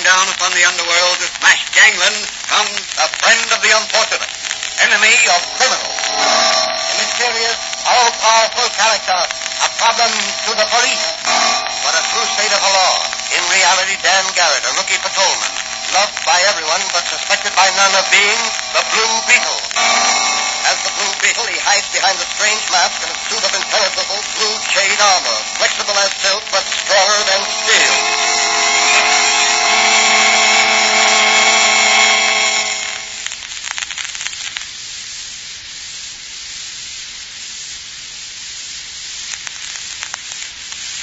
down upon the underworld to smash gangland comes a friend of the unfortunate, enemy of criminals. A mysterious, all-powerful character, a problem to the police, but a crusader for law. In reality, Dan Garrett, a rookie patrolman, loved by everyone but suspected by none of being the Blue Beetle. As the Blue Beetle, he hides behind the strange mask and a suit of impenetrable blue chain armor, flexible as silk but stronger than steel.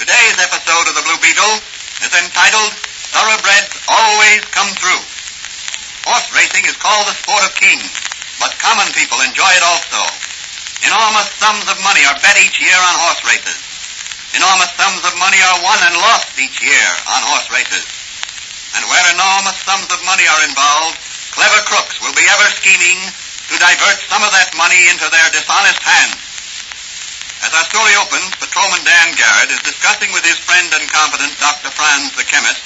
Today's episode of the Blue Beetle is entitled Thoroughbreds Always Come Through. Horse racing is called the sport of kings, but common people enjoy it also. Enormous sums of money are bet each year on horse races. Enormous sums of money are won and lost each year on horse races. And where enormous sums of money are involved, clever crooks will be ever scheming to divert some of that money into their dishonest hands. As our story opens, Patrolman Dan Garrett is discussing with his friend and confidant, Dr. Franz the chemist,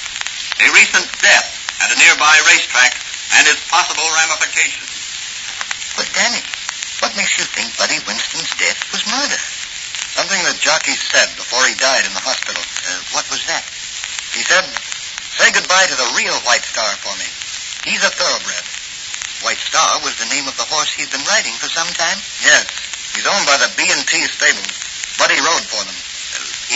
a recent death at a nearby racetrack and its possible ramifications. But, Danny, what makes you think Buddy Winston's death was murder? Something the jockey said before he died in the hospital. What was that? He said, say goodbye to the real White Star for me. He's a thoroughbred. White Star was the name of the horse he'd been riding for some time? Yes. He's owned by the B&T stables. Buddy rode for them.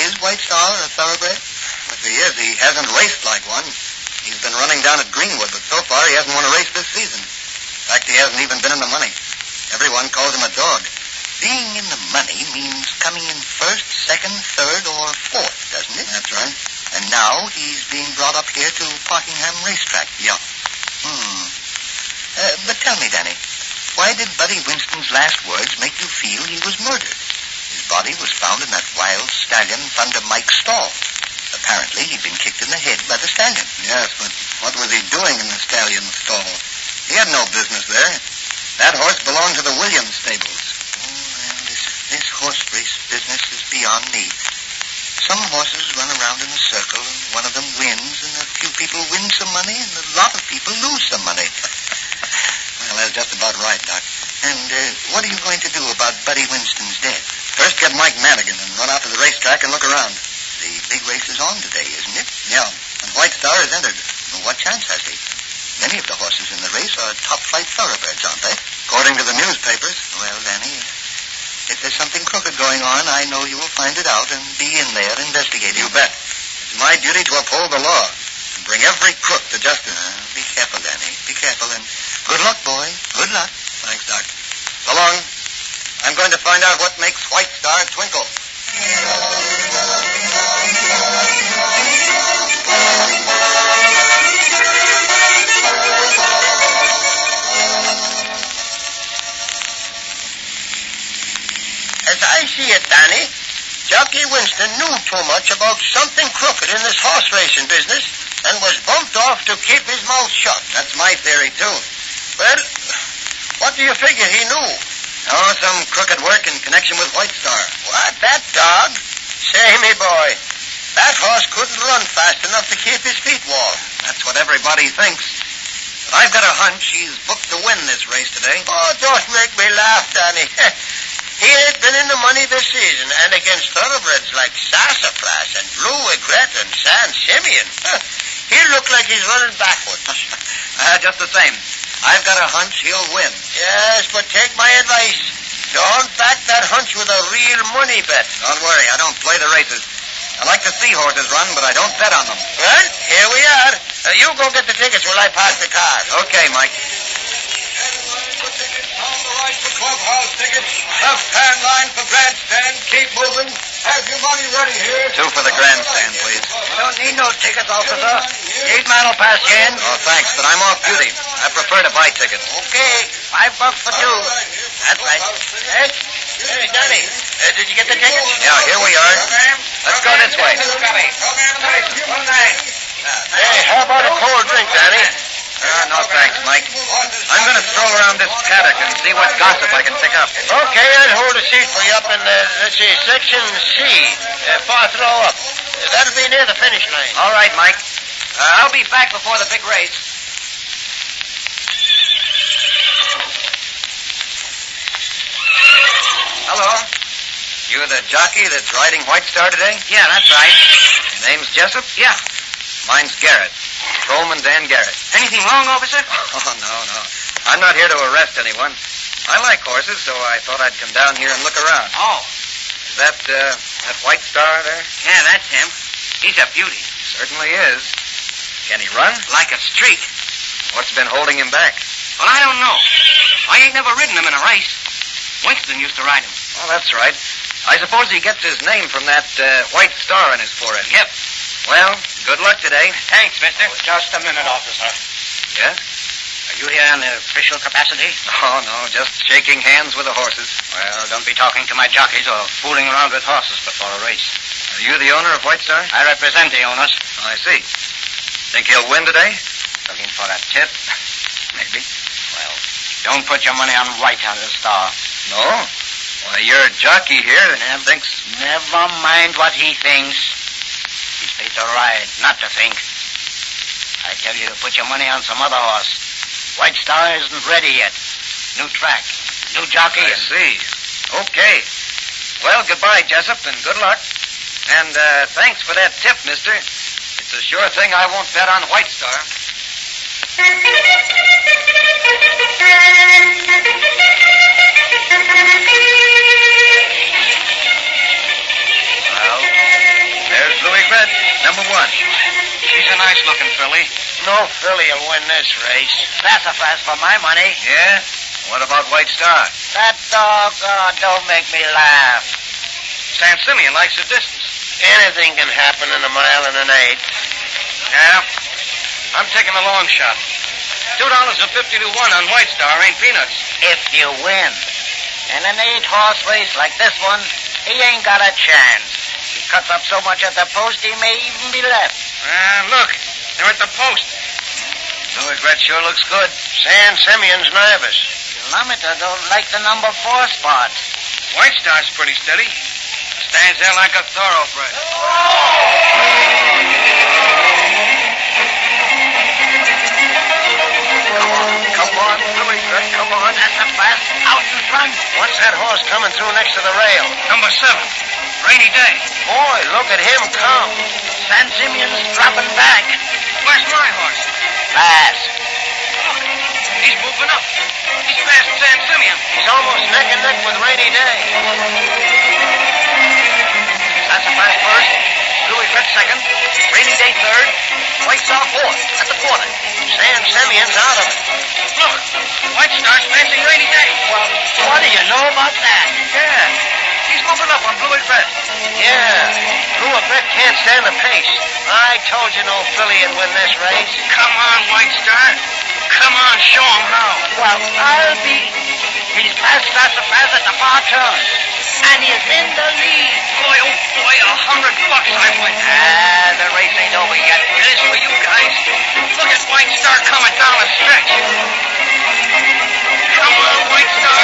Is White Star a thoroughbred? If he is, he hasn't raced like one. He's been running down at Greenwood, but so far he hasn't won a race this season. In fact, he hasn't even been in the money. Everyone calls him a dog. Being in the money means coming in first, second, third, or fourth, doesn't it? That's right. And now he's being brought up here to Parkingham Racetrack. Yeah. But tell me, Danny, why did Buddy Winston's last words make you feel he was murdered? His body was found in that wild stallion Thunder Mike's stall. Apparently, he'd been kicked in the head by the stallion. Yes, but what was he doing in the stallion's stall? He had no business there. That horse belonged to the Williams stables. Oh, well, this horse race business is beyond me. Some horses run around in a circle, and one of them wins, and a few people win some money, and a lot of people lose some money. Well, that's just about right, Doc. And what are you going to do about Buddy Winston's death? First, get Mike Madigan and run out to the racetrack and look around. The big race is on today, isn't it? Yeah, and White Star has entered. Well, what chance has he? Many of the horses in the race are top-flight thoroughbreds, aren't they? According to the newspapers. Well, Danny, if there's something crooked going on, I know you will find it out and be in there investigating. You bet. It's my duty to uphold the law and bring every crook to justice. Be careful, Danny. Be careful, and good luck, boy. Good luck. Thanks, Doc. So long. I'm going to find out what makes White Star twinkle. As I see it, Danny, Jockey Winston knew too much about something crooked in this horse racing business and was bumped off to keep his mouth shut. That's my theory, too. Well, what do you figure he knew? Oh, some crooked work in connection with White Star. What, that dog? Say, me boy, that horse couldn't run fast enough to keep his feet warm. That's what everybody thinks. But I've got a hunch he's booked to win this race today. Oh, don't make me laugh, Danny. He ain't been in the money this season, and against thoroughbreds like Sassafras and Blue Egret and San Simeon. He looked like he's running backwards. Just the same. I've got a hunch he'll win. Yes, but take my advice. Don't back that hunch with a real money bet. Don't worry, I don't play the races. I like to see horses run, but I don't bet on them. Well, here we are. You go get the tickets while I pass the car. Okay, Mike. Clubhouse tickets, left hand line for grandstand, keep moving. Have your money ready here. 2 for the grandstand, please. You don't need no tickets, officer. These man will pass you in. Oh, thanks, but I'm off duty. I prefer to buy tickets. Okay, $5 for 2. That's right. Hey, Danny, did you get the tickets? Yeah, here we are. Let's go this way. Hey, how about a cold drink, Danny? No thanks, Mike. I'm going to stroll around this paddock and see what gossip I can pick up. Okay, I'll hold a seat for you up in, section C. 4th row up. That'll be near the finish line. All right, Mike. I'll be back before the big race. Hello. You the jockey that's riding White Star today? Yeah, that's right. Your name's Jessup? Yeah. Mine's Garrett. Coleman Dan Garrett. Anything wrong, officer? Oh, no. I'm not here to arrest anyone. I like horses, so I thought I'd come down here and look around. Oh. Is that White Star there? Yeah, that's him. He's a beauty. Certainly is. Can he run? Like a streak. What's been holding him back? Well, I don't know. I ain't never ridden him in a race. Winston used to ride him. Oh, that's right. I suppose he gets his name from that white star on his forehead. Yep. Well, good luck today. Thanks, mister. Just a minute, officer. Yes? Are you here in the official capacity? Oh, no, just shaking hands with the horses. Well, don't be talking to my jockeys or fooling around with horses before a race. Are you the owner of White Star? I represent the owners. I see. Think he'll win today? Looking for a tip? Maybe. Well, don't put your money on White Star. No? Why, your jockey here thinks... Never mind what he thinks. He's paid to ride, not to think. I tell you to put your money on some other horse. White Star isn't ready yet. New track, new jockey. I see. Okay. Well, goodbye, Jessup, and good luck. And thanks for that tip, mister. It's a sure thing I won't bet on White Star. Well, there's Louis Gret, number 1. She's a nice-looking filly. No filly will win this race. Sassafras for my money. Yeah? What about White Star? That dog, don't make me laugh. San Simeon likes the distance. Anything can happen in a mile and an eighth. Yeah? I'm taking a long shot. $2.50 to 1 on White Star ain't peanuts. If you win. In an 8-horse race like this one, he ain't got a chance. He cuts up so much at the post, he may even be left. Look, they're at the post. Louis Gret sure looks good. San Simeon's nervous. Kilometer don't like the number 4 spot. White Star's pretty steady. Stands there like a thoroughbred. Come on, Louis Gret, come on. Sassafras out in front. What's that horse coming through next to the rail? Number 7. Rainy day. Boy, look at him come. San Simeon's dropping back. Where's my horse? Fast. Look, he's moving up. He's past San Simeon. He's almost neck and neck with Rainy Day. Sassafras first. Louis Gret second. Rainy Day third. White Star fourth at the corner. San Simeon's out of it. Look, White Star's passing Rainy Day. Well, what do you know about that? Yeah, he's moving up on Louis Gret. Yeah, Louis Gret can't stand the pace. I told you no filly would win this race. Come on, White Star. Come on, show him how. Well, I'll be... He's past Sassafras at the far turn. And he's in the lead. Boy, oh boy, $100 I win. The race ain't over yet. It is for you guys. Look at White Star coming down the stretch. Come on, White Star.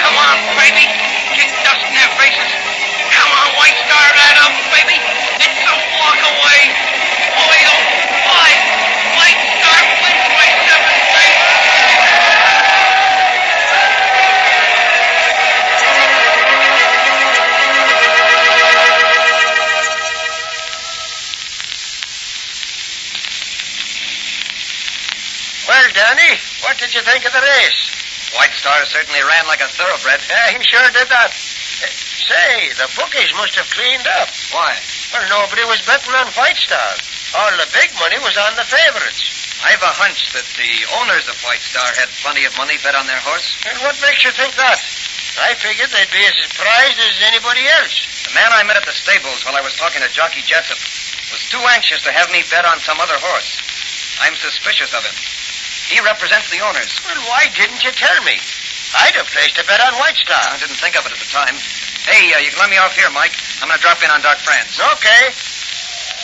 Come on, baby. Kick dust in their faces. Come on, White Star, right up, baby. It's a walk away. Boy, oh boy. White Star wins by 7 straight. Well, Danny, what did you think of the race? White Star certainly ran like a thoroughbred. Yeah, he sure did that. Say, the bookies must have cleaned up. Why? Well, nobody was betting on White Star. All the big money was on the favorites. I've a hunch that the owners of White Star had plenty of money bet on their horse. And what makes you think that? I figured they'd be as surprised as anybody else. The man I met at the stables while I was talking to Jockey Jessup was too anxious to have me bet on some other horse. I'm suspicious of him. He represents the owners. Well, why didn't you tell me? I'd have placed a bet on White Star. I didn't think of it at the time. Hey, you can let me off here, Mike. I'm going to drop in on Doc Franz. Okay.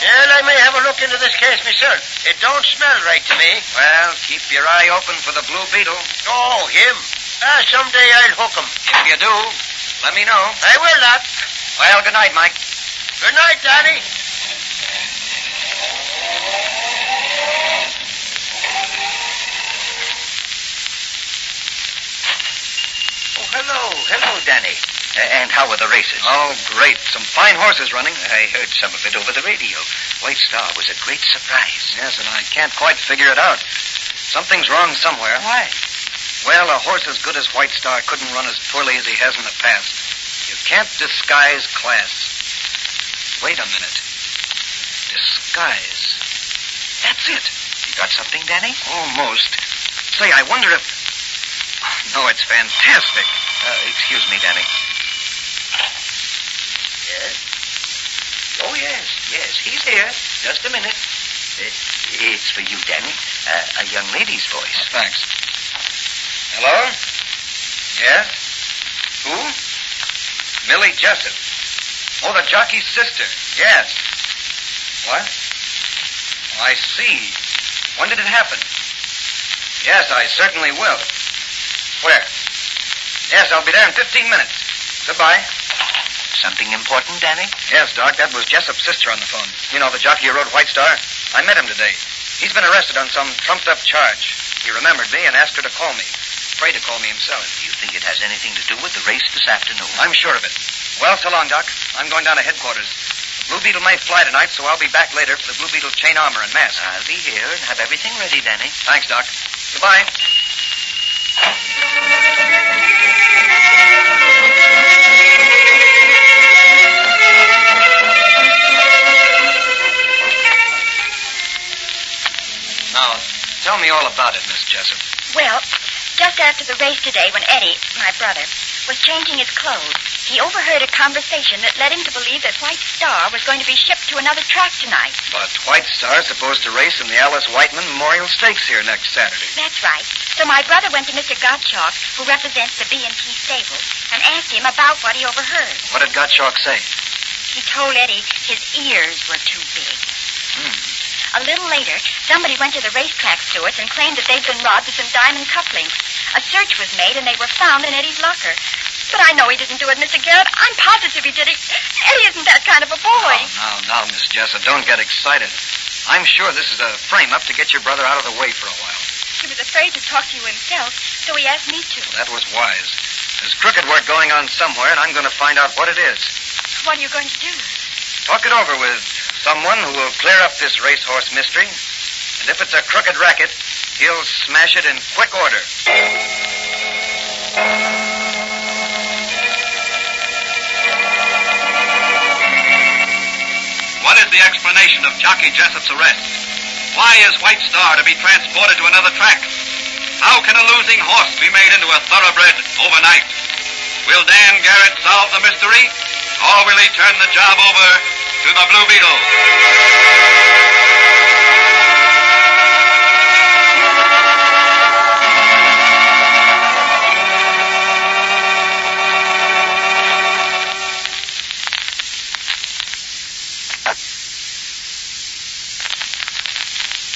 Well, I may have a look into this case myself. It don't smell right to me. Well, keep your eye open for the Blue Beetle. Oh, him. Someday I'll hook him. If you do, let me know. I will not. Well, good night, Mike. Good night, Danny. Danny. And how were the races? Oh, great. Some fine horses running. I heard some of it over the radio. White Star was a great surprise. Yes, and I can't quite figure it out. Something's wrong somewhere. Why? Well, a horse as good as White Star couldn't run as poorly as he has in the past. You can't disguise class. Wait a minute. Disguise. That's it. You got something, Danny? Almost. Say, I wonder if... No, it's fantastic. Excuse me, Danny. Yes? Oh, yes. Yes, he's here. Just a minute. It's for you, Danny. A young lady's voice. Oh, thanks. Hello? Yeah? Who? Millie Jessup. Oh, the jockey's sister. Yes. What? Oh, I see. When did it happen? Yes, I certainly will. Where? Yes, I'll be there in 15 minutes. Goodbye. Something important, Danny? Yes, Doc, that was Jessup's sister on the phone. You know, the jockey who rode White Star? I met him today. He's been arrested on some trumped-up charge. He remembered me and asked her to call me. Afraid to call me himself. Do you think it has anything to do with the race this afternoon? I'm sure of it. Well, so long, Doc. I'm going down to headquarters. The Blue Beetle may fly tonight, so I'll be back later for the Blue Beetle chain armor and mask. I'll be here and have everything ready, Danny. Thanks, Doc. Goodbye. Now, tell me all about it, Miss Jessup. Well, just after the race today, when Eddie, my brother, was changing his clothes, he overheard a conversation that led him to believe that White Star was going to be shipped to another track tonight. But White Star's supposed to race in the Alice Whiteman Memorial Stakes here next Saturday. That's right. So my brother went to Mr. Gottschalk, who represents the B&T stable, and asked him about what he overheard. What did Gottschalk say? He told Eddie his ears were too big. A little later, somebody went to the racetrack stewards and claimed that they'd been robbed of some diamond cufflinks. A search was made, and they were found in Eddie's locker. But I know he didn't do it, Mr. Garrett. I'm positive he did it. Eddie isn't that kind of a boy. Now, Miss Jessup, don't get excited. I'm sure this is a frame-up to get your brother out of the way for a while. He was afraid to talk to you himself, so he asked me to. Well, that was wise. There's crooked work going on somewhere, and I'm going to find out what it is. What are you going to do? Talk it over with someone who will clear up this racehorse mystery. And if it's a crooked racket, he'll smash it in quick order. What is the explanation of Jockey Jessup's arrest? Why is White Star to be transported to another track? How can a losing horse be made into a thoroughbred overnight? Will Dan Garrett solve the mystery, or will he turn the job over to the Blue Beetle?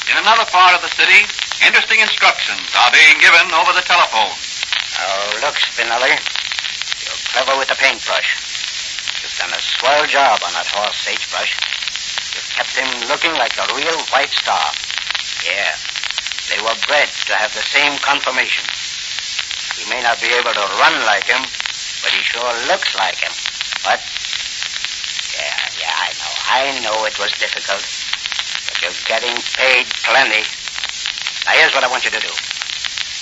In another part of the city, interesting instructions are being given over the telephone. Oh, look, Spinelli. You're clever with the paintbrush. You've done a swell job on that horse, Sagebrush. You've kept him looking like the real White Star. Yeah, they were bred to have the same conformation. He may not be able to run like him, but he sure looks like him. What? Yeah, I know it was difficult. But you're getting paid plenty. Now, here's what I want you to do.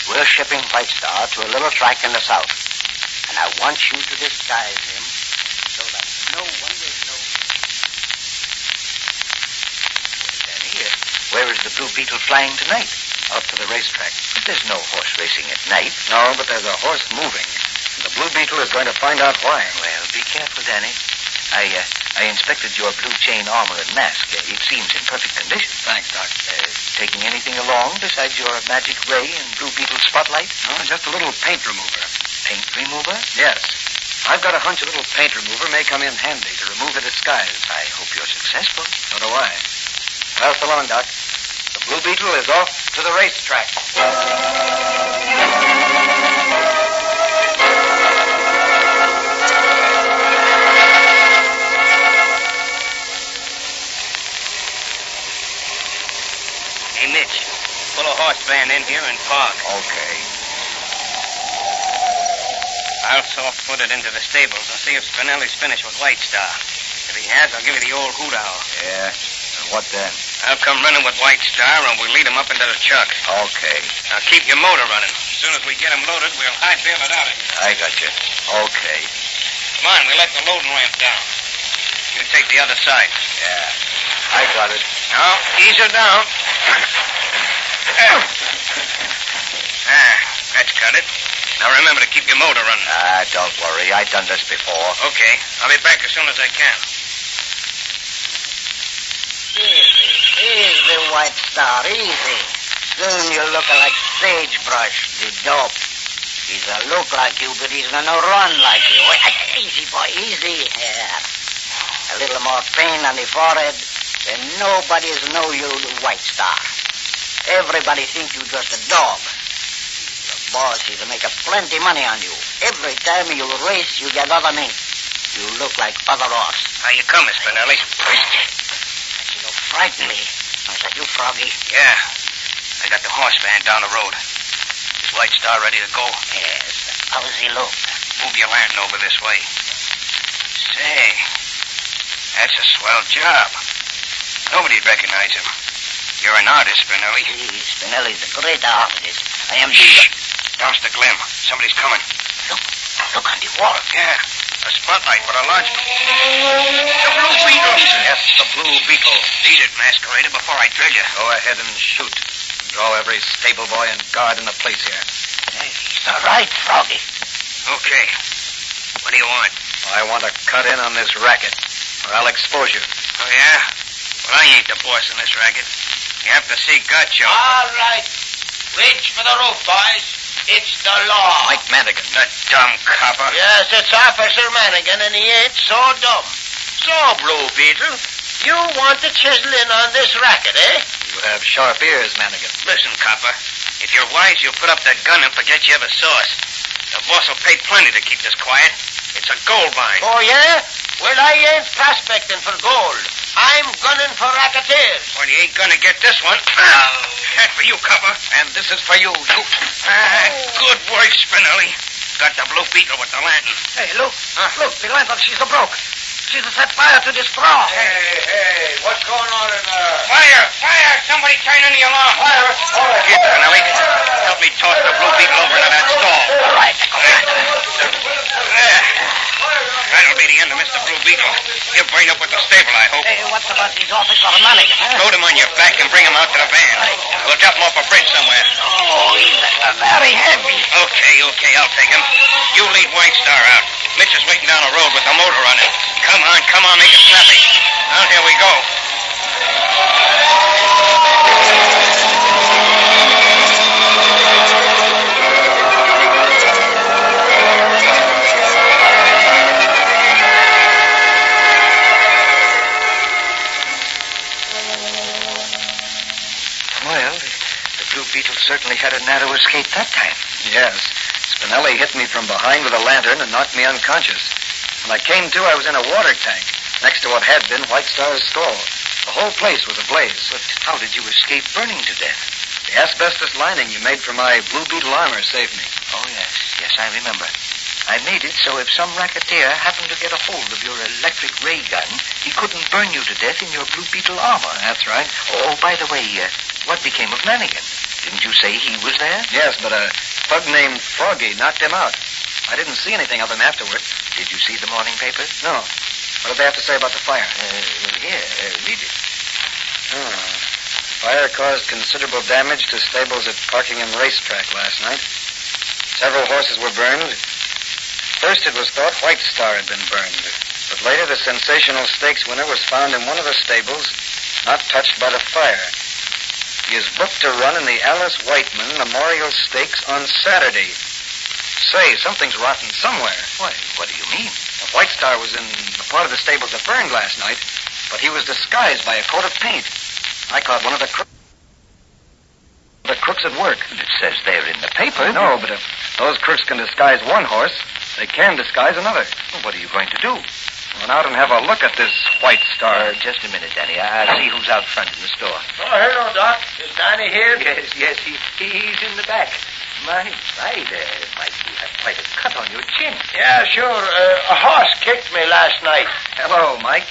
We're shipping White Star to a little track in the south. And I want you to disguise him so that no one will know. Danny, where is the Blue Beetle flying tonight? Out to the racetrack. But there's no horse racing at night. No, but there's a horse moving. And the Blue Beetle is going to find out why. Well, be careful, Danny. I inspected your blue chain armor and mask. It seems in perfect condition. Thanks, Doc. Taking anything along besides your magic ray and Blue Beetle spotlight? No, just a little paint remover. Paint remover? Yes. I've got a hunch a little paint remover may come in handy to remove a disguise. I hope you're successful. So do I. Well, so long, Doc. The Blue Beetle is off to the racetrack. Hey, Mitch, pull a horse van in here and park. Okay. I'll soft-foot it into the stables and see if Spinelli's finished with White Star. If he has, I'll give you the old hoot owl. Yeah. And what then? I'll come running with White Star, and we'll lead him up into the chuck. Okay. Now, keep your motor running. As soon as we get him loaded, we'll high bail it out of you. I got you. Okay. Come on, we'll let the loading ramp down. You take the other side. Yeah. I got it. Now, ease her down. That's got it. Now, remember to keep your motor running. Don't worry. I've done this before. Okay. I'll be back as soon as I can. Easy, White Star, easy. Soon you're looking like Sagebrush, the dope. He's a look like you, but he's gonna run like you. Easy, boy, easy. Yeah. A little more pain on the forehead, and nobody's know you the White Star. Everybody think you just a dog. The boss, he's make a plenty money on you. Every time you race, you get other meat. You look like other horse. How you coming, Spinelli? You look frightened me. Is that you, Froggy? Yeah. I got the horse van down the road. Is White Star ready to go? Yes. How's he look? Move your lantern over this way. Say, that's a swell job. Nobody'd recognize him. You're an artist, Spinelli. Spinelli's a great artist. I am the... Douse the glim. Somebody's coming. Look on the wall. Yeah. A spotlight with a large... The Blue Beetle. Yes, the Blue Beetle. Beat it, masquerader, before I drill you. Go ahead and shoot. Draw every stable boy and guard in the place here. He's all right, Froggy. Okay. What do you want? I want to cut in on this racket, or I'll expose you. Oh, yeah? Well, I ain't the boss in this racket. You have to see gut show. All right. Reach for the roof, boys. It's the law. Mike Madigan. The dumb copper. Yes, it's Officer Manigan, and he ain't so dumb. So, Blue Beetle, you want to chisel in on this racket, eh? You have sharp ears, Madigan. Listen, copper. If you're wise, you'll put up that gun and forget you ever saw us. The boss will pay plenty to keep this quiet. It's a gold mine. Oh, yeah? Well, I ain't prospecting for gold. I'm gunning for racketeers. Well, you ain't gonna get this one. That's for you, copper. And this is for you. Good work, Spinelli. Got the Blue Beetle with the lantern. Hey, look. Look, the lantern, she's broke. She's set fire to this straw. Hey, what's going on in there? Fire! Somebody turn in the alarm. Fire! All right. Here, Spinelli. Help me toss the Blue Beetle over to that stall. All right, go ahead. There. That'll be the end of Mr. Blue Beetle. He'll burn up with the stable, I hope. Hey, what's about these Officer Manigan, huh? Load him on your back and bring him out to the van. We'll drop him off a bridge somewhere. Oh, he's very heavy. Okay, I'll take him. You lead White Star out. Mitch is waiting down the road with the motor running. Come on, make it snappy. Well, here we go. Well, the Blue Beetle certainly had a narrow escape that time. Yes. Spinelli hit me from behind with a lantern and knocked me unconscious. When I came to, I was in a water tank, next to what had been White Star's stall. The whole place was ablaze. But how did you escape burning to death? The asbestos lining you made for my Blue Beetle armor saved me. Oh, yes, I remember. I made it so if some racketeer happened to get a hold of your electric ray gun, he couldn't burn you to death in your Blue Beetle armor. That's right. Oh, by the way, what became of Manigan? Didn't you say he was there? Yes, but a bug named Froggy knocked him out. I didn't see anything of him afterward. Did you see the morning papers? No. What did they have to say about the fire? Here, read it. Fire caused considerable damage to stables at Parking and Racetrack last night. Several horses were burned. First, it was thought White Star had been burned. But later, the sensational stakes winner was found in one of the stables, not touched by the fire. He is booked to run in the Alice Whiteman Memorial Stakes on Saturday. Say, something's rotten somewhere. Why, what do you mean? The White Star was in the part of the stables that burned last night, but he was disguised by a coat of paint. I caught one of the crooks at work. It says there in the paper. No, but if those crooks can disguise one horse, they can disguise another. Well, what are you going to do? Run out and have a look at this White Star. Just a minute, Danny. I'll see who's out front in the store. Oh, hello, Doc. Is Danny here? Yes, he's in the back. My, there might be quite a cut on your chin. Yeah, sure. A horse kicked me last night. Hello, Mike.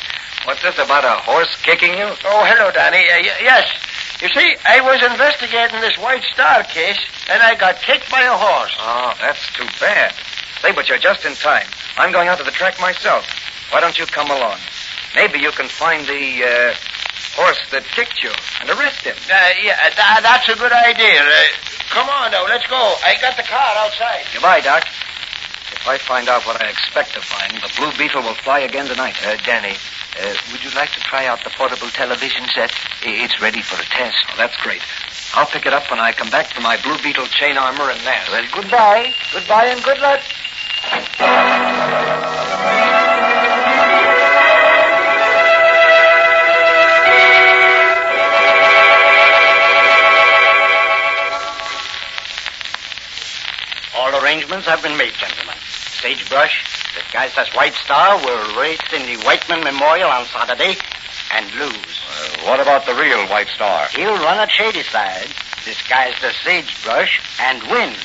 What's this about a horse kicking you? Oh, hello, Danny. Yes. You see, I was investigating this White Star case, and I got kicked by a horse. Oh, that's too bad. Say, but you're just in time. I'm going out to the track myself. Why don't you come along? Maybe you can find the horse that kicked you and arrest him. That's a good idea. Come on, now, let's go. I got the car outside. Goodbye, Doc. If I find out what I expect to find, the Blue Beetle will fly again tonight. Danny, would you like to try out the portable television set? It's ready for a test. Oh, that's great. I'll pick it up when I come back for my Blue Beetle chain armor and mask. Well, goodbye. Goodbye and good luck. All arrangements have been made, gentlemen. Sagebrush, disguised as White Star, will race in the Whiteman Memorial on Saturday and lose. What about the real White Star? He'll run at Shadyside, disguised as Sagebrush, and win.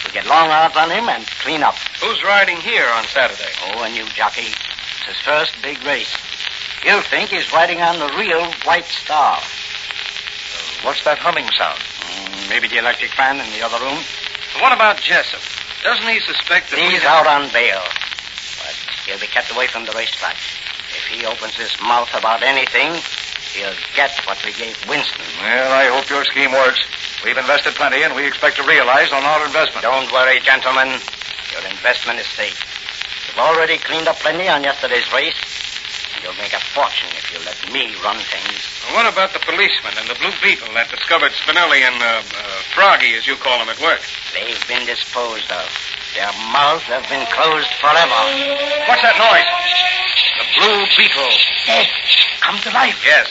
We'll get long odds on him and clean up. Who's riding here on Saturday? Oh, a new jockey. It's his first big race. He'll think he's riding on the real White Star. What's that humming sound? Maybe the electric fan in the other room. What about Jessup? Doesn't he suspect that He's out on bail. But he'll be kept away from the racetrack. If he opens his mouth about anything, he'll get what we gave Winston. Well, I hope your scheme works. We've invested plenty, and we expect to realize on our investment. Don't worry, gentlemen. Your investment is safe. You've already cleaned up plenty on yesterday's race. And you'll make a fortune if you let me run things. What about the policeman and the Blue Beetle that discovered Spinelli and Froggy, as you call him, at work? They've been disposed of. Their mouths have been closed forever. What's that noise? The Blue Beetle. Dead. Come to life. Yes.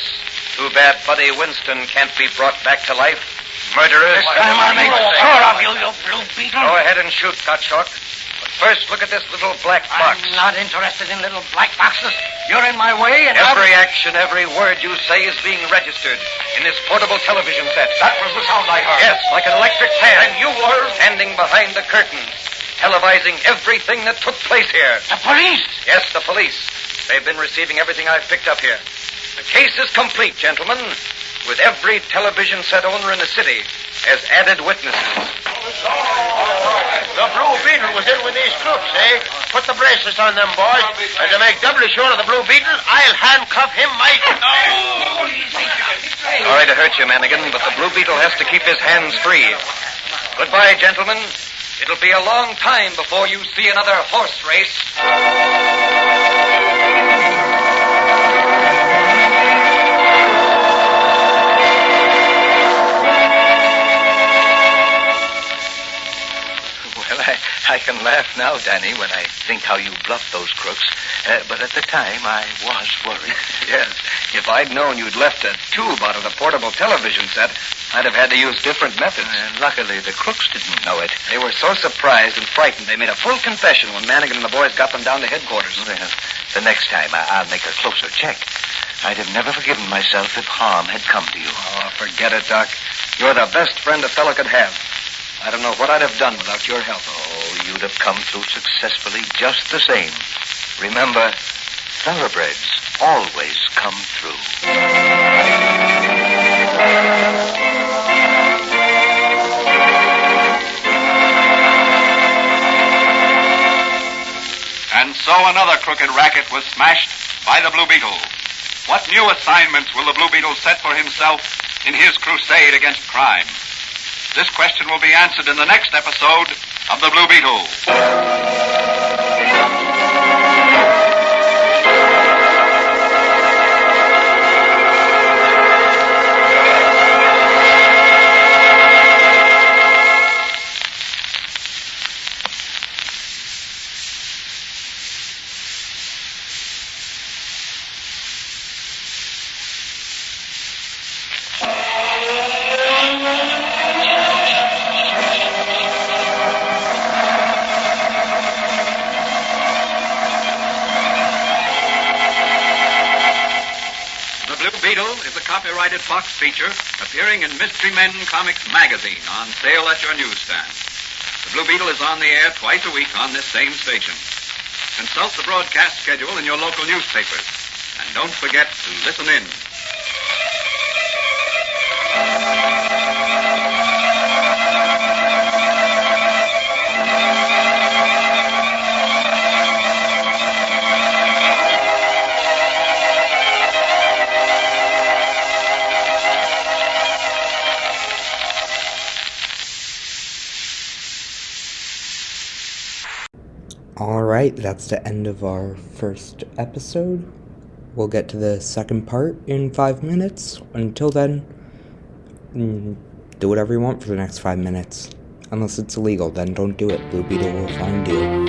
Too bad Buddy Winston can't be brought back to life. Murderers. Come on, make sure of you, you Blue Beetle. Go ahead and shoot, Gottschalk. But first, look at this little black box. I'm not interested in little black boxes. You're in my way, and Every action, every word you say is being registered in this portable television set. That was the sound I heard. Yes, like an electric fan. And you were? Standing behind the curtain, televising everything that took place here. The police. Yes, the police. They've been receiving everything I've picked up here. The case is complete, gentlemen, with every television set owner in the city as added witnesses. The Blue Beetle was in with these crooks, eh? Put the bracelets on them, boys. And to make doubly sure of the Blue Beetle, I'll handcuff him, Mike. Sorry to hurt you, Manigan, but the Blue Beetle has to keep his hands free. Goodbye, gentlemen. It'll be a long time before you see another horse race. I can laugh now, Danny, when I think how you bluffed those crooks. But at the time, I was worried. Yes. If I'd known you'd left a tube out of the portable television set, I'd have had to use different methods. Luckily, the crooks didn't know it. They were so surprised and frightened, they made a full confession when Manigan and the boys got them down to headquarters. Well, the next time, I'll make a closer check. I'd have never forgiven myself if harm had come to you. Oh, forget it, Doc. You're the best friend a fellow could have. I don't know what I'd have done without your help. Oh, you'd have come through successfully just the same. Remember, Thoroughbreds always come through. And so another crooked racket was smashed by the Blue Beetle. What new assignments will the Blue Beetle set for himself in his crusade against crime? This question will be answered in the next episode of The Blue Beetle. Copyrighted Fox feature appearing in Mystery Men Comics magazine on sale at your newsstand. The Blue Beetle is on the air twice a week on this same station. Consult the broadcast schedule in your local newspapers. And don't forget to listen in. Alright, that's the end of our first episode. We'll get to the second part in 5 minutes. Until then, do whatever you want for the next 5 minutes. Unless it's illegal, then don't do it. Blue Beetle will find you.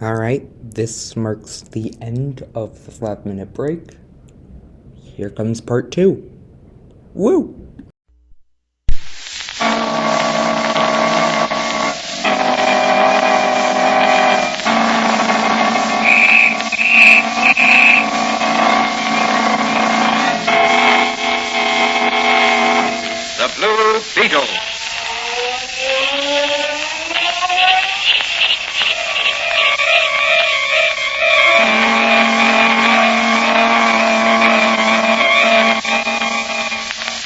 Alright, this marks the end of the 5-minute break. Here comes part 2. Woo! The Blue Beetle.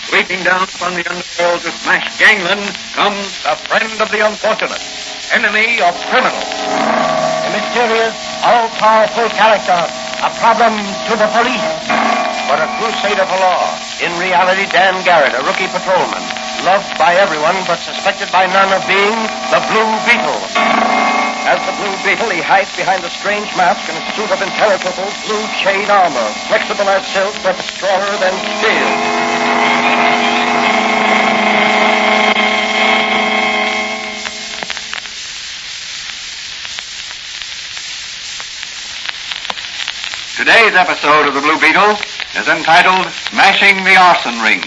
Sweeping down upon the underworld to smash gangland comes the friend of the unfortunate, enemy of criminals. A mysterious, all-powerful character, a problem to the police. But a crusader for law. In reality, Dan Garrett, a rookie patrolman, loved by everyone but suspected by none of being the Blue Beetle. As the Blue Beetle, he hides behind a strange mask and a suit of impenetrable blue chain armor, flexible as silk but stronger than steel. Today's episode of the Blue Beetle is entitled Smashing the Arson Ring.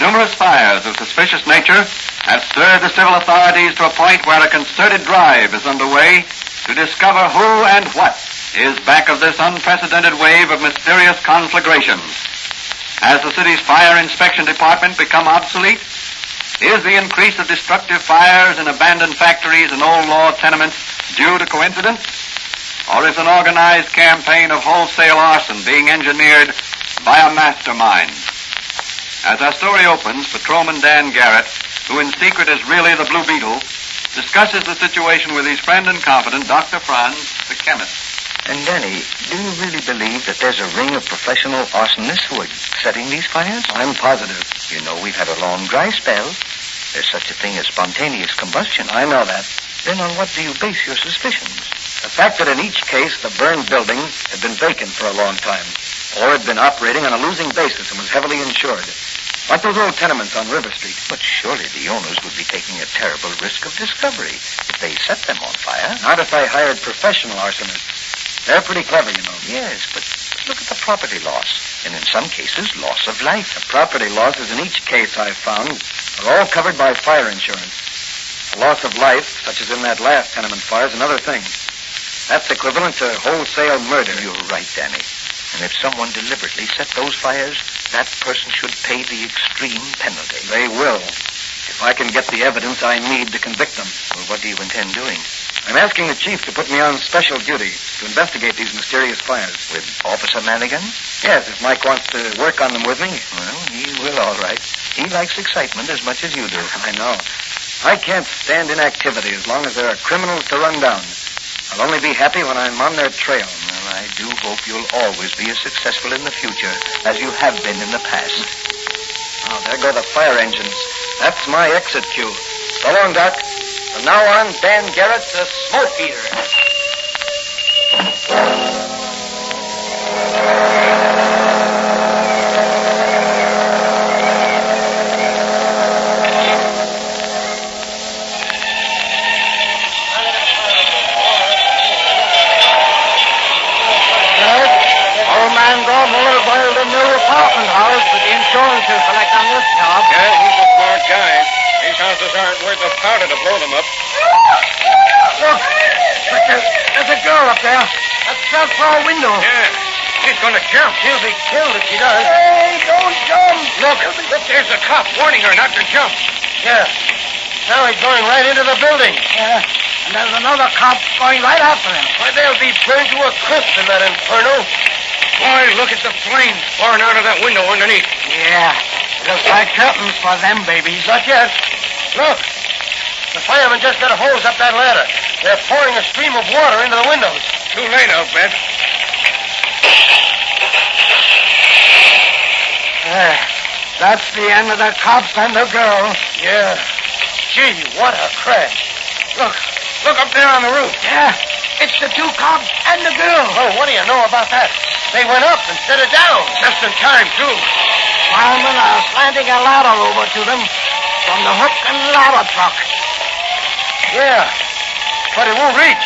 Numerous fires of suspicious nature have stirred the civil authorities to a point where a concerted drive is underway to discover who and what is back of this unprecedented wave of mysterious conflagrations. Has the city's fire inspection department become obsolete? Is the increase of destructive fires in abandoned factories and old law tenements due to coincidence? Or is an organized campaign of wholesale arson being engineered by a mastermind? As our story opens, Patrolman Dan Garrett, who in secret is really the Blue Beetle, discusses the situation with his friend and confidant, Dr. Franz, the chemist. And Danny, do you really believe that there's a ring of professional arsonists who are setting these fires? I'm positive. You know, we've had a long dry spell. There's such a thing as spontaneous combustion. I know that. Then on what do you base your suspicions? The fact that in each case the burned building had been vacant for a long time, or had been operating on a losing basis and was heavily insured. Like those old tenements on River Street. But surely the owners would be taking a terrible risk of discovery if they set them on fire. Not if they hired professional arsonists. They're pretty clever, you know. Yes, but look at the property loss. And in some cases, loss of life. The property losses in each case I've found are all covered by fire insurance. The loss of life, such as in that last tenement fire, is another thing. That's equivalent to wholesale murder. You're right, Danny. And if someone deliberately set those fires, that person should pay the extreme penalty. They will. If I can get the evidence I need to convict them. Well, what do you intend doing? I'm asking the chief to put me on special duty to investigate these mysterious fires. With Officer Manigan? Yes, if Mike wants to work on them with me. Well, he will, all right. He likes excitement as much as you do. I know. I can't stand inactivity as long as there are criminals to run down. I'll only be happy when I'm on their trail. Well, I do hope you'll always be as successful in the future as you have been in the past. Oh, there go the fire engines. That's my exit cue. So long, Doc. From now on, Dan Garrett, the smoke eater. Insurance to collect on this job. Yeah, he's a smart guy. These houses aren't worth a powder to blow them up. Look, there's a girl up there. That's just for a window. Yeah, she's going to jump. She'll be killed if she does. Hey, don't jump. Look, there's the cop warning her not to jump. Yeah. Now he's going right into the building. Yeah. And there's another cop going right after him. Why, they'll be burned to a crisp in that inferno. Boy, look at the flames pouring out of that window underneath. Yeah. Looks like curtains for them babies. Not yet. Look. The firemen just got a hose up that ladder. They're pouring a stream of water into the windows. Too late, I'll bet. That's the end of the cops and the girl. Yeah. Gee, what a crash. Look up there on the roof. Yeah. It's the two cops and the girl. Oh, what do you know about that? They went up instead of down. Just in time, too. Firemen are slanting a ladder over to them from the hook and ladder truck. Yeah, but it won't reach.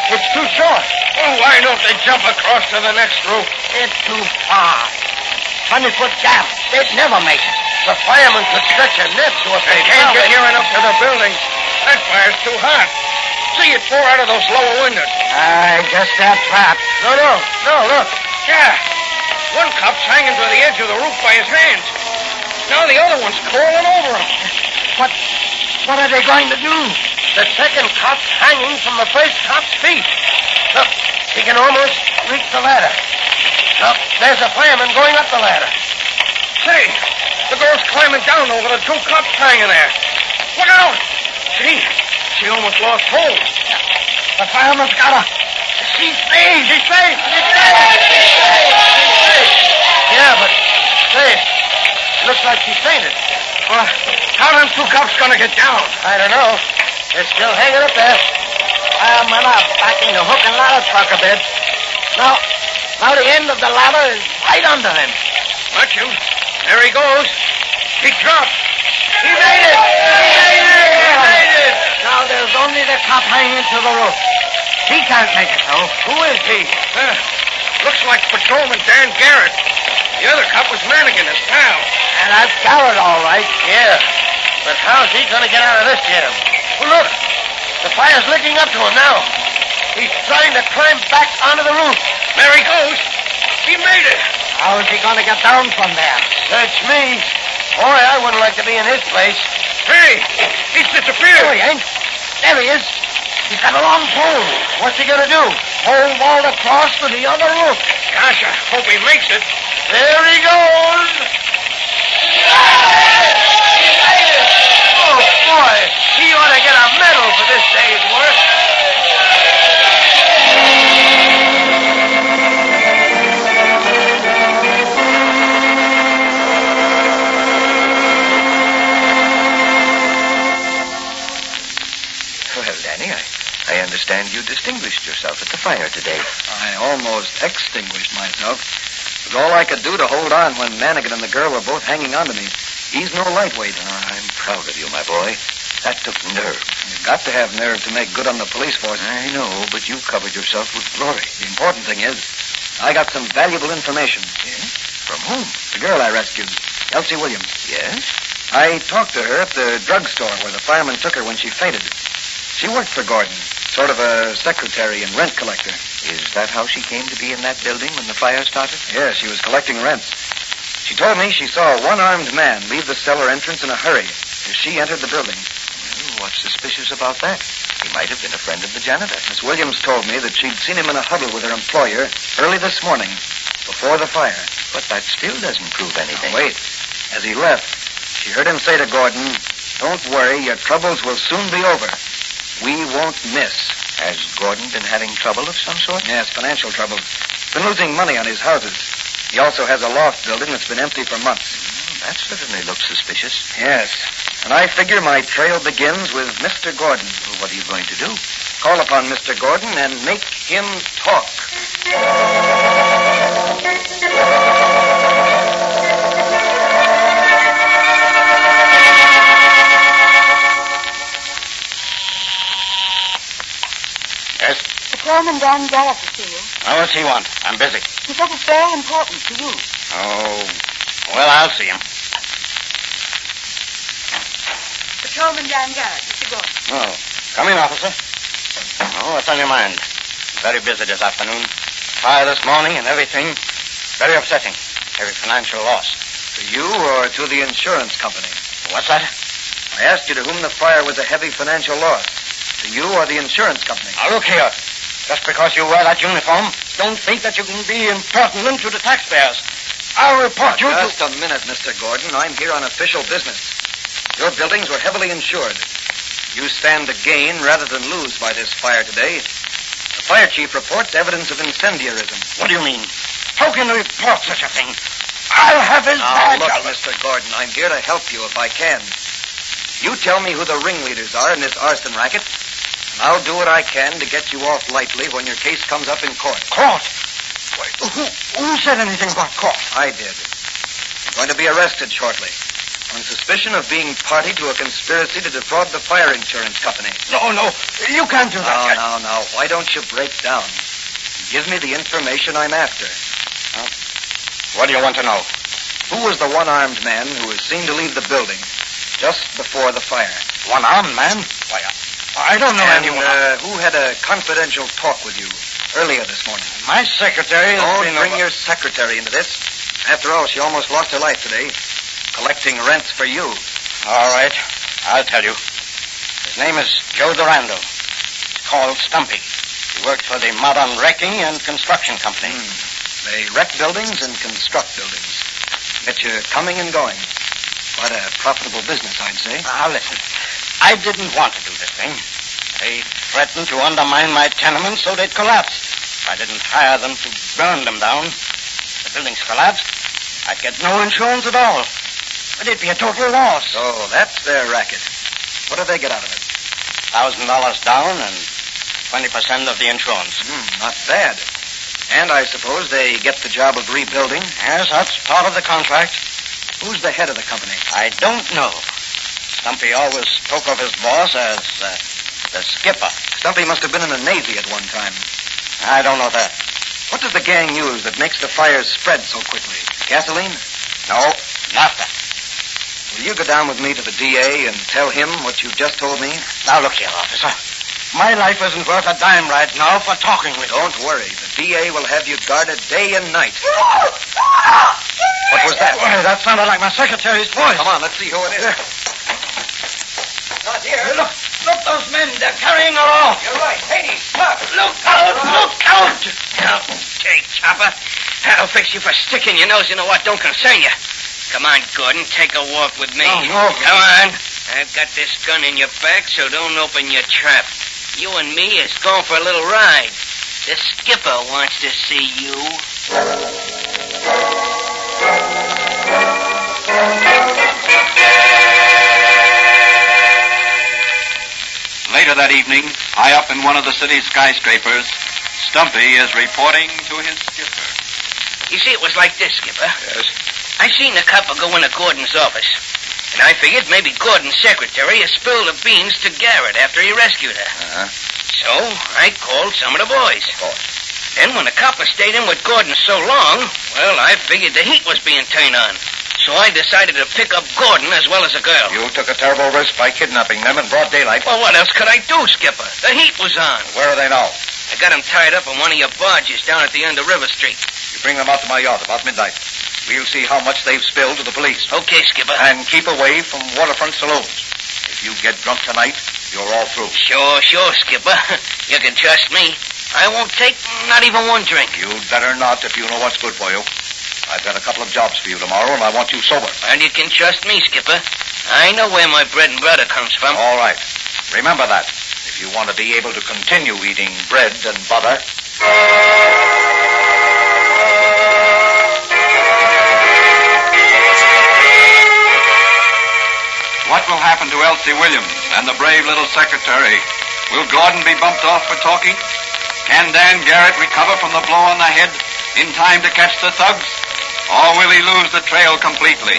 It's too short. Well, why don't they jump across to the next roof? It's too far. 20-foot gap. They'd never make it. The firemen could stretch a net so if They can't get near enough to the building. That fire's too hot. See it pour out of those lower windows. I guess they're trapped. No, look. Yeah. One cop's hanging to the edge of the roof by his hands. Now the other one's crawling over him. What are they going to do? The second cop's hanging from the first cop's feet. Look, he can almost reach the ladder. Look, there's a fireman going up the ladder. Say, the girl's climbing down over the two cops hanging there. Look out! See, she almost lost hold. The fireman's got her. She's safe. She's safe. Yeah, but say, looks like she fainted. Well, how them two cops gonna get down? I don't know. They're still hanging up there. Firemen are backing the hook and ladder truck a bit. Now the end of the ladder is right under him. Watch him. There he goes. He dropped. He made it! He made it! Now there's only the cop hanging to the roof. He can't make it, though. Who is he? Looks like Patrolman Dan Garrett. The other cop was Manigan, his pal. And that's Garrett, all right. Yeah. But how's he going to get out of this jam? Well, look. The fire's licking up to him now. He's trying to climb back onto the roof. There he goes. He made it. How's he going to get down from there? Search me. Boy, I wouldn't like to be in his place. Hey, he's disappeared. No, he ain't. There he is. He's got a long pole. What's he going to do? Pole walled across to the other roof. Gosh, I hope he makes it. There he goes. He made it. Oh, boy. He ought to get a medal for this day's work. Well, Danny, I understand you distinguished yourself at the fire today. I almost extinguished myself. It was all I could do to hold on when Manigan and the girl were both hanging on to me. He's no lightweight. I'm proud of you, my boy. That took nerve. You've got to have nerve to make good on the police force. I know, but you covered yourself with glory. The important thing is, I got some valuable information. Yes? From whom? The girl I rescued, Elsie Williams. Yes? I talked to her at the drugstore where the fireman took her when she fainted. She worked for Gordon, sort of a secretary and rent collector. Is that how she came to be in that building when the fire started? Yes, she was collecting rents. She told me she saw a one-armed man leave the cellar entrance in a hurry as she entered the building. Well, what's suspicious about that? He might have been a friend of the janitor. Miss Williams told me that she'd seen him in a huddle with her employer early this morning, before the fire. But that still doesn't prove anything. Now, wait. As he left, she heard him say to Gordon, "Don't worry, your troubles will soon be over. We won't miss." Has Gordon been having trouble of some sort? Yes, financial trouble. Been losing money on his houses. He also has a loft building that's been empty for months. That certainly looks suspicious. Yes. And I figure my trail begins with Mr. Gordon. Well, what are you going to do? Call upon Mr. Gordon and make him talk. Yes? Patrolman Dan Garrett to see you. Now, what's he want? I'm busy. He says it's very important to you. Oh, well, I'll see him. Patrolman Dan Garrett, Mr. Gordon. Oh, come in, officer. Oh, what's on your mind? Very busy this afternoon. Fire this morning and everything. Very upsetting. Heavy financial loss. To you or to the insurance company? What's that? I asked you to whom the fire was a heavy financial loss. To you or the insurance company? Now, look here. Just because you wear that uniform, don't think that you can be impertinent to the taxpayers. I'll report you to... Just a minute, Mr. Gordon. I'm here on official business. Your buildings were heavily insured. You stand to gain rather than lose by this fire today. The fire chief reports evidence of incendiarism. What do you mean? How can you report such a thing? I'll have his badge. Look, Mr. Gordon, I'm here to help you if I can. You tell me who the ringleaders are in this arson racket, and I'll do what I can to get you off lightly when your case comes up in court. Court? Who said anything about court? I did. You're going to be arrested shortly. on suspicion of being party to a conspiracy to defraud the fire insurance company. No, you can't do that. No. Why don't you break down? Give me the information I'm after. What do you want to know? Who was the one-armed man who was seen to leave the building just before the fire? One-armed man? Why, I don't know anyone. Who had a confidential talk with you earlier this morning? My secretary has Don't been... bring your secretary into this. After all, she almost lost her life today, collecting rents for you. All right, I'll tell you. His name is Joe Durando. He's called Stumpy. He worked for the Modern Wrecking and Construction Company. They wreck buildings and construct buildings. Get you coming and going. Quite a profitable business, I'd say. Now, listen. I didn't want to do this thing. They threatened to undermine my tenements so they'd collapse. If I didn't hire them to burn them down, the buildings collapsed, I'd get no insurance at all. It'd be a total loss. So that's their racket. What do they get out of it? $1,000 down and 20% of the insurance. Not bad. And I suppose they get the job of rebuilding? Yes, that's part of the contract. Who's the head of the company? I don't know. Stumpy always spoke of his boss as the skipper. Stumpy must have been in the Navy at one time. I don't know that. What does the gang use that makes the fires spread so quickly? Gasoline? No, naphtha. Will you go down with me to the DA and tell him what you've just told me? Now, look here, officer. My life isn't worth a dime right now for talking with you. Don't worry. The DA will have you guarded day and night. What was that? Well, that sounded like my secretary's voice. Come on, let's see who it is. Not here. Look, those men. They're carrying her off. You're right. Hey, stop. Look out. Okay, Chopper. That'll fix you for sticking your nose into what don't concern you. Come on, Gordon. Take a walk with me. Oh, no. Come on. I've got this gun in your back, so don't open your trap. You and me is going for a little ride. The skipper wants to see you. Later that evening, high up in one of the city's skyscrapers, Stumpy is reporting to his skipper. You see, it was like this, Skipper. Yes? I seen the copper go into Gordon's office. And I figured maybe Gordon's secretary has spilled the beans to Garrett after he rescued her. So I called some of the boys. Then when the copper stayed in with Gordon so long, well, I figured the heat was being turned on. So I decided to pick up Gordon as well as the girl. You took a terrible risk by kidnapping them in broad daylight. Well, what else could I do, Skipper? The heat was on. Where are they now? I got them tied up on one of your barges down at the end of River Street. You bring them out to my yacht about midnight. We'll see how much they've spilled to the police. Okay, Skipper. And keep away from waterfront saloons. If you get drunk tonight, you're all through. Sure, Skipper. You can trust me. I won't take not even one drink. You'd better not if you know what's good for you. I've got a couple of jobs for you tomorrow, and I want you sober. And you can trust me, Skipper. I know where my bread and butter comes from. All right. Remember that. If you want to be able to continue eating bread and butter. What will happen to Elsie Williams and the brave little secretary? Will Gordon be bumped off for talking? Can Dan Garrett recover from the blow on the head in time to catch the thugs? Or will he lose the trail completely?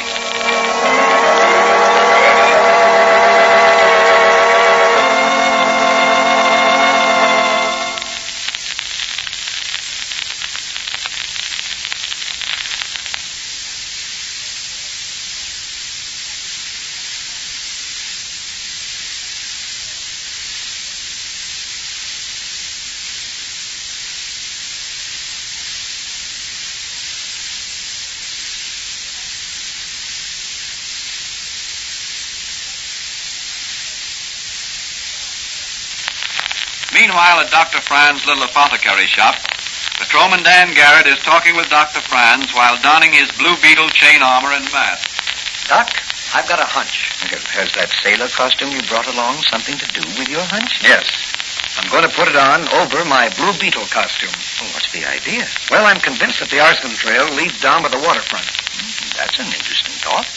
Meanwhile, at Dr. Franz's little apothecary shop, Patrolman Dan Garrett is talking with Dr. Franz while donning his Blue Beetle chain armor and mask. Doc, I've got a hunch. Has that sailor costume you brought along something to do with your hunch? Yes. I'm going to put it on over my Blue Beetle costume. Well, what's the idea? Well, I'm convinced that the Arson trail leads down to the waterfront. That's an interesting thought.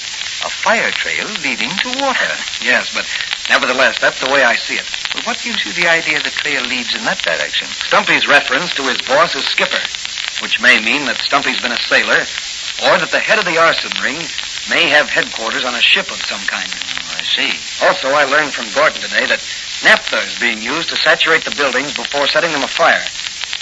A fire trail leading to water. Yes, but nevertheless, that's the way I see it. Well, what gives you the idea the trail leads in that direction? Stumpy's reference to his boss as skipper, which may mean that Stumpy's been a sailor, or that the head of the arson ring may have headquarters on a ship of some kind. I see. Also, I learned from Gordon today that naphtha is being used to saturate the buildings before setting them afire.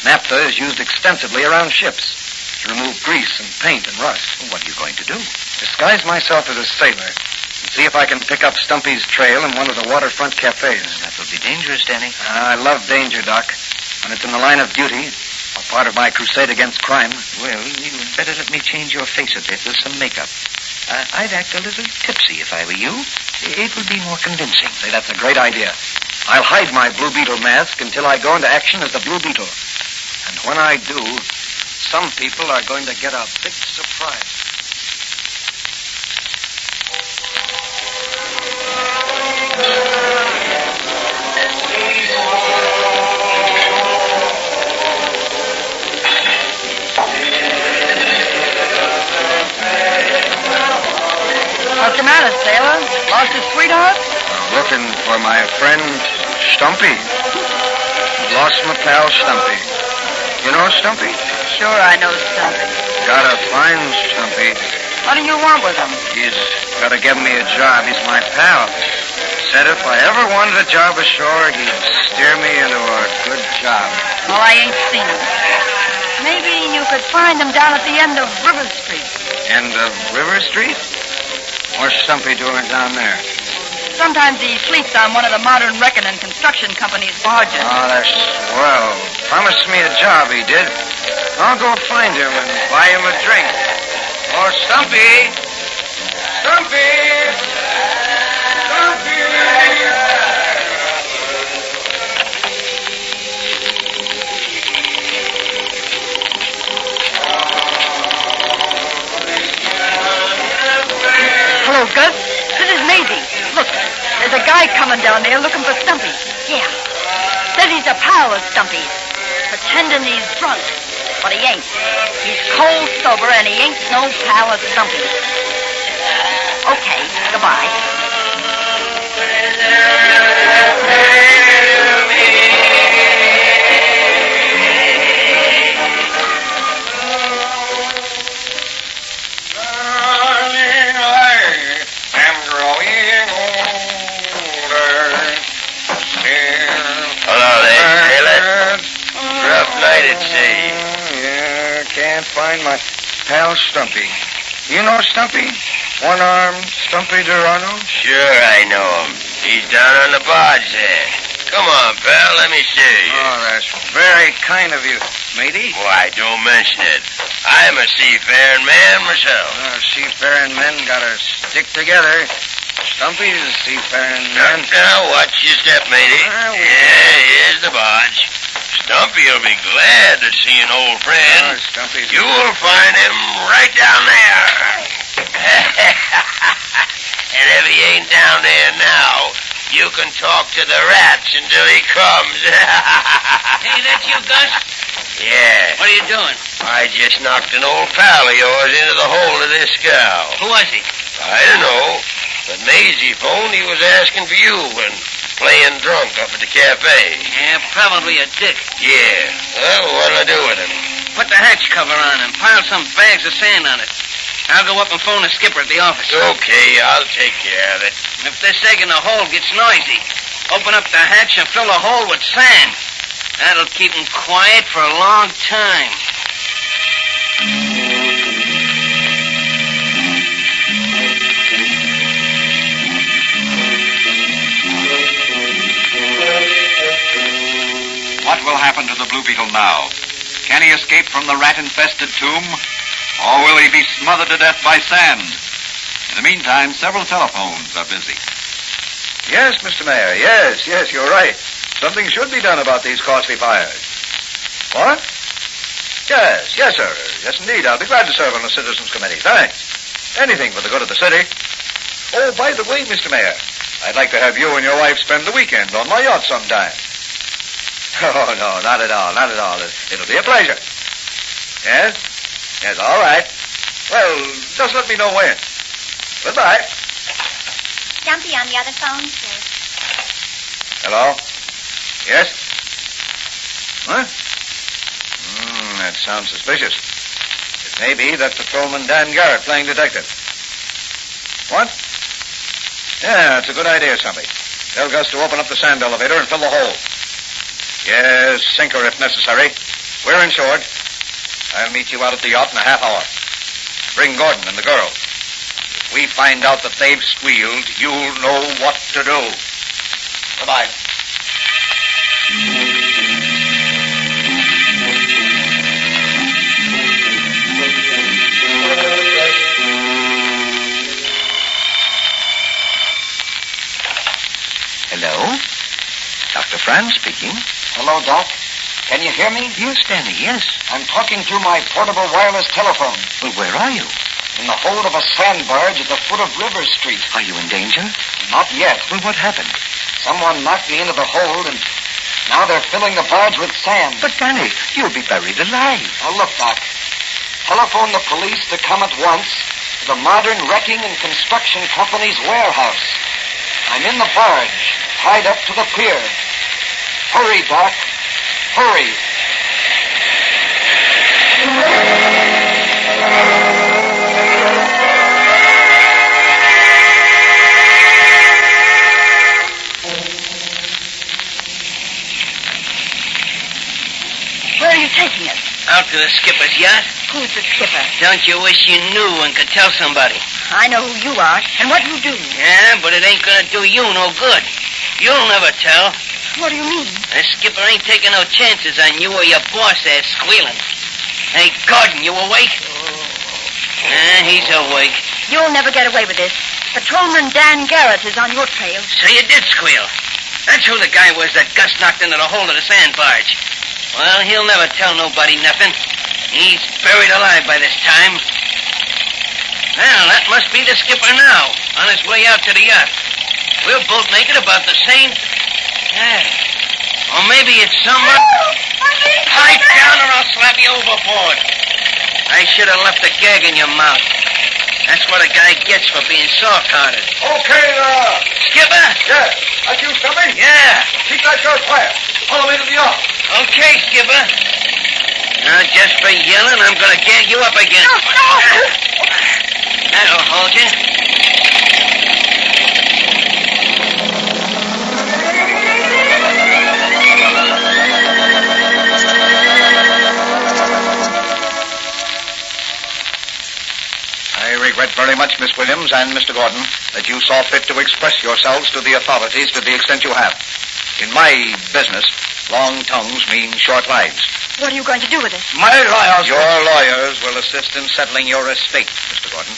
Naphtha is used extensively around ships to remove grease and paint and rust. Well, what are you going to do? Disguise myself as a sailor and see if I can pick up Stumpy's trail in one of the waterfront cafes. That will be dangerous, Danny. I love danger, Doc. When it's in the line of duty, or part of my crusade against crime. Well, you'd better let me change your face a bit with some makeup. I'd act a little tipsy if I were you. It will be more convincing. Say, that's a great idea. I'll hide my Blue Beetle mask until I go into action as the Blue Beetle. And when I do, some people are going to get a big surprise. What's the matter, sailor? Lost his sweetheart? Looking for my friend Stumpy. Lost my pal Stumpy. You know Stumpy? Sure, I know Stumpy. Gotta find Stumpy. What do you want with him? He's gotta give me a job. He's my pal. Said if I ever wanted a job ashore, he'd steer me into a good job. Well, I ain't seen him. Maybe you could find him down at the end of River Street. End of River Street? What's Stumpy doing down there? Sometimes he sleeps on one of the modern wrecking and construction company's barges. Oh, that's swell. Promised me a job, he did. I'll go find him and buy him a drink. Oh, Stumpy! Stumpy! Stumpy! Hello, Gus. This is Maisie. Look, there's a guy coming down there looking for Stumpy. Yeah. Says he's a pal of Stumpy's. Pretending he's drunk. But he ain't. He's cold sober and he ain't no pal of Stumpy's. Okay, goodbye. Find my pal Stumpy. You know Stumpy? One-armed Stumpy Durano? Sure, I know him. He's down on the barge there. Come on, pal, let me see you. Oh, that's very kind of you, matey. Why, don't mention it. I'm a seafaring man myself. Seafaring men gotta stick together. Stumpy's a seafaring man. Now, watch your step, matey. Yeah, here's the barge. Stumpy'll be glad to see an old friend. Oh, Stumpy's... You'll find him right down there. And if he ain't down there now, you can talk to the rats until he comes. Hey, that's you, Gus? Yeah. What are you doing? I just knocked an old pal of yours into the hole of this scow. Who was he? I don't know. But Maisie phoned he was asking for you and playing drunk up at the cafe. Yeah, probably a dick. Yeah. Well, what'll I do with him? Put the hatch cover on and pile some bags of sand on it. I'll go up and phone the skipper at the office. Okay, I'll take care of it. If this egg in the hole gets noisy, open up the hatch and fill the hole with sand. That'll keep him quiet for a long time. What will happen to the Blue Beetle now? Can he escape from the rat-infested tomb? Or will he be smothered to death by sand? In the meantime, several telephones are busy. Yes, Mr. Mayor. Yes, you're right. Something should be done about these costly fires. What? Yes, sir. Yes, indeed. I'll be glad to serve on the Citizens Committee. Thanks. Anything for the good of the city. Oh, by the way, Mr. Mayor, I'd like to have you and your wife spend the weekend on my yacht sometime. Oh, no, not at all. It'll be a pleasure. Yes, all right. Well, just let me know when. Goodbye. Stumpy on the other phone, sir. Hello? Yes? What? That sounds suspicious. It may be that Patrolman Dan Garrett playing detective. What? Yeah, it's a good idea, Stumpy. Tell Gus to open up the sand elevator and fill the hole. Yes, sink her if necessary. We're insured. I'll meet you out at the yacht in a half hour. Bring Gordon and the girl. If we find out that they've squealed, you'll know what to do. Goodbye. Hello? Dr. Franz speaking. Hello, Doc. Can you hear me? Yes, Danny, yes. I'm talking through my portable wireless telephone. Well, where are you? In the hold of a sand barge at the foot of River Street. Are you in danger? Not yet. Well, what happened? Someone knocked me into the hold, and now they're filling the barge with sand. But, Danny, you'll be buried alive. Now, look, Doc. Telephone the police to come at once to the Modern Wrecking and Construction Company's warehouse. I'm in the barge, tied up to the pier. Hurry, Doc. Hurry. Where are you taking us? Out to the skipper's yacht. Who's the skipper? Don't you wish you knew and could tell somebody? I know who you are and what you do. Yeah, but it ain't gonna do you no good. You'll never tell. What do you mean? The skipper ain't taking no chances on you or your boss there squealing. Hey, Gordon, you awake? He's awake. You'll never get away with this. Patrolman Dan Garrett is on your trail. So you did squeal. That's who the guy was that Gus knocked into the hold of the sand barge. Well, he'll never tell nobody nothing. He's buried alive by this time. Well, that must be the skipper now, on his way out to the yacht. We'll both make it about the same... Yeah. Or maybe it's someone... Pipe down or I'll slap you overboard. I should have left a gag in your mouth. That's what a guy gets for being soft-hearted. Okay, Skipper? Yeah. That you, Stumpy? Yeah. Keep that girl quiet. Follow me to the yacht. Okay, Skipper. Now, just for yelling, I'm going to gag you up again. No! That'll hold you. I regret very much, Miss Williams and Mr. Gordon, that you saw fit to express yourselves to the authorities to the extent you have. In my business, long tongues mean short lives. What are you going to do with it? My lawyers... Your lawyers will assist in settling your estate, Mr. Gordon.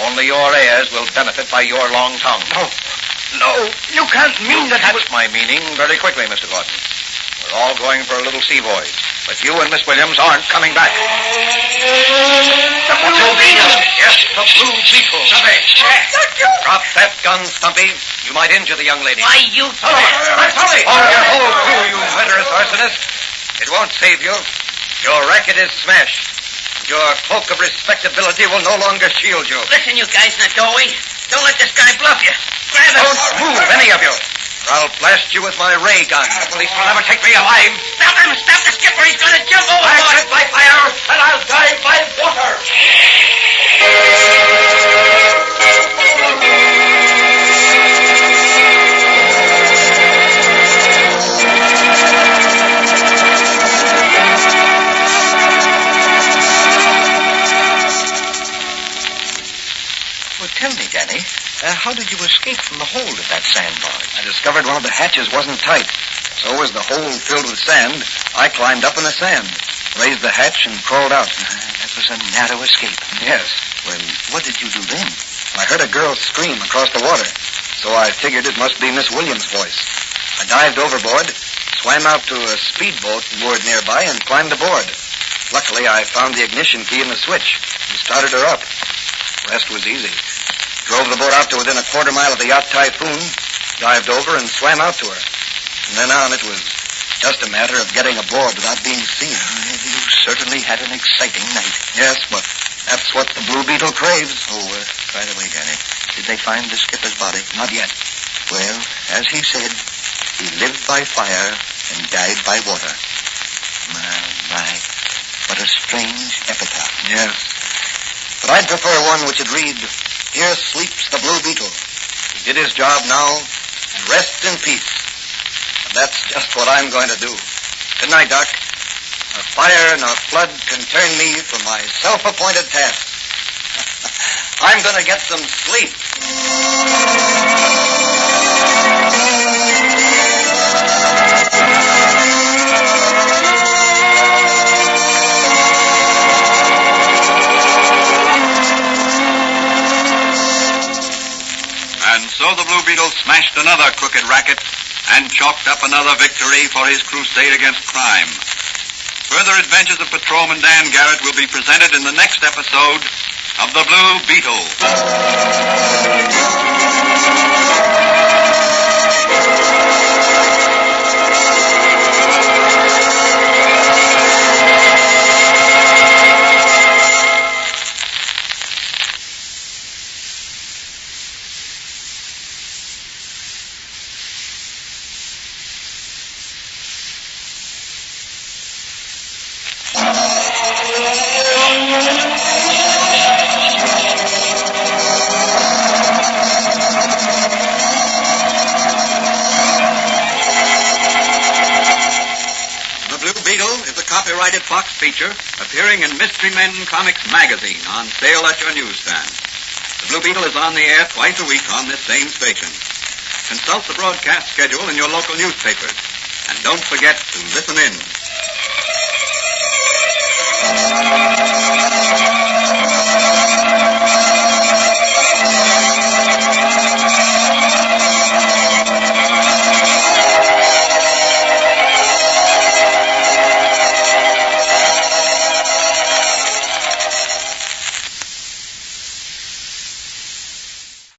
Only your heirs will benefit by your long tongue. No, you can't mean that... That's my meaning very quickly, Mr. Gordon. We're all going for a little sea voyage, but you and Miss Williams aren't coming back. The Blue Beetle! Yes, the Blue Beetle. Stumpy! Drop that gun, Stumpy. You might injure the young lady. Why, you... Stumpy! On your whole crew, you murderous arsonist. It won't save you. Your racket is smashed. Your cloak of respectability will no longer shield you. Listen, you guys in the doorway. Don't let this guy bluff you. Grab him. Don't move, any of you, or I'll blast you with my ray gun. The police will never take me alive. Stop him. Stop the skipper. He's going to jump overboard. I'll set by fire, and I'll die by water. Well, tell me, Danny, how did you escape from the hold of that sand barge? I discovered one of the hatches wasn't tight. So as the hole filled with sand, I climbed up in the sand, raised the hatch, and crawled out. That was a narrow escape. Yes. Well, what did you do then? I heard a girl scream across the water, so I figured it must be Miss Williams' voice. I dived overboard, swam out to a speedboat moored nearby, and climbed aboard. Luckily, I found the ignition key in the switch and started her up. The rest was easy. Drove the boat out to within a quarter mile of the yacht Typhoon, dived over, and swam out to her. From then on, it was just a matter of getting aboard without being seen. You certainly had an exciting night. Yes, but that's what the Blue Beetle craves. Oh, by the way, Danny, did they find the skipper's body? Not yet. Well, as he said, he lived by fire and died by water. My, what a strange epitaph. Yes. But I'd prefer one which would read, Here sleeps the Blue Beetle. He did his job now and rests in peace. And that's just what I'm going to do. Good night, Doc. A fire and a flood can turn me from my self-appointed task. I'm going to get some sleep. And so the Blue Beetle smashed another crooked racket and chalked up another victory for his crusade against crime. Further adventures of Patrolman Dan Garrett will be presented in the next episode of the Blue Beetle. Copyrighted Fox feature appearing in Mystery Men Comics magazine on sale at your newsstand. The Blue Beetle is on the air twice a week on this same station. Consult the broadcast schedule in your local newspapers. And don't forget to listen in.